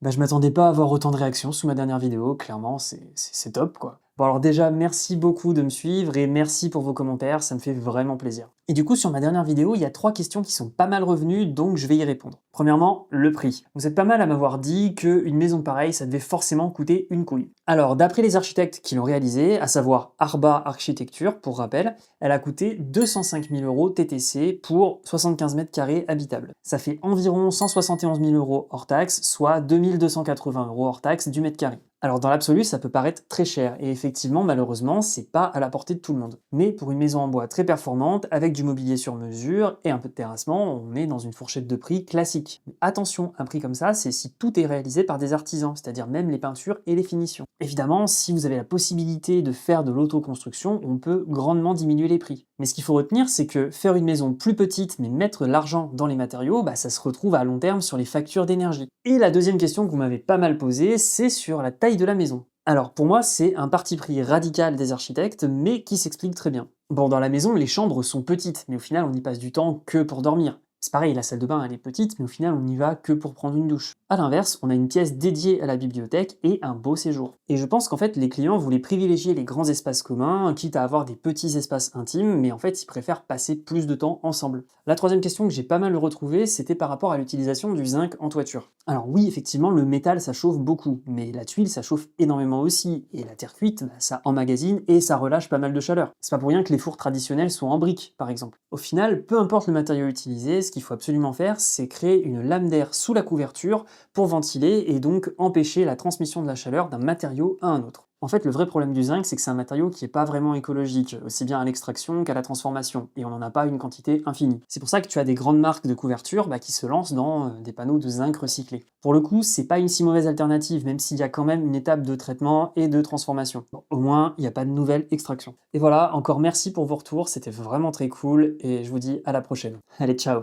Bah, je m'attendais pas à avoir autant de réactions sous ma dernière vidéo, clairement, c'est top, quoi. Bon alors déjà, merci beaucoup de me suivre et merci pour vos commentaires, ça me fait vraiment plaisir. Et du coup, sur ma dernière vidéo, il y a 3 questions qui sont pas mal revenues, donc je vais y répondre. Premièrement, le prix. Vous êtes pas mal à m'avoir dit qu'une maison pareille, ça devait forcément coûter une couille. Alors, d'après les architectes qui l'ont réalisée, à savoir Arba Architecture, pour rappel, elle a coûté 205 000 € TTC pour 75 mètres carrés habitables. Ça fait environ 171 000 € hors taxe, soit 2280 € hors taxe du mètre carré. Alors dans l'absolu, ça peut paraître très cher, et effectivement, malheureusement, c'est pas à la portée de tout le monde. Mais pour une maison en bois très performante, avec du mobilier sur mesure et un peu de terrassement, on est dans une fourchette de prix classique. Mais attention, un prix comme ça, c'est si tout est réalisé par des artisans, c'est-à-dire même les peintures et les finitions. Évidemment, si vous avez la possibilité de faire de l'autoconstruction, on peut grandement diminuer les prix. Mais ce qu'il faut retenir, c'est que faire une maison plus petite mais mettre l'argent dans les matériaux, bah, ça se retrouve à long terme sur les factures d'énergie. Et la deuxième question que vous m'avez pas mal posée, c'est sur la taille de la maison. Alors pour moi, c'est un parti pris radical des architectes, mais qui s'explique très bien. Bon, dans la maison, les chambres sont petites, mais au final, on y passe du temps que pour dormir. C'est pareil, la salle de bain elle est petite, mais au final on n'y va que pour prendre une douche. A l'inverse, on a une pièce dédiée à la bibliothèque et un beau séjour. Et je pense qu'en fait les clients voulaient privilégier les grands espaces communs, quitte à avoir des petits espaces intimes, mais en fait ils préfèrent passer plus de temps ensemble. La troisième question que j'ai pas mal retrouvée, c'était par rapport à l'utilisation du zinc en toiture. Alors oui, effectivement, le métal ça chauffe beaucoup, mais la tuile ça chauffe énormément aussi, et la terre cuite, bah, ça emmagasine et ça relâche pas mal de chaleur. C'est pas pour rien que les fours traditionnels sont en briques, par exemple. Au final, peu importe le matériau utilisé, ce qu'il faut absolument faire, c'est créer une lame d'air sous la couverture pour ventiler et donc empêcher la transmission de la chaleur d'un matériau à un autre. En fait, le vrai problème du zinc, c'est que c'est un matériau qui n'est pas vraiment écologique, aussi bien à l'extraction qu'à la transformation, et on n'en a pas une quantité infinie. C'est pour ça que tu as des grandes marques de couverture qui se lancent dans des panneaux de zinc recyclés. Pour le coup, c'est pas une si mauvaise alternative, même s'il y a quand même une étape de traitement et de transformation. Bon, au moins, il n'y a pas de nouvelle extraction. Et voilà, encore merci pour vos retours, c'était vraiment très cool, et je vous dis à la prochaine. Allez, ciao!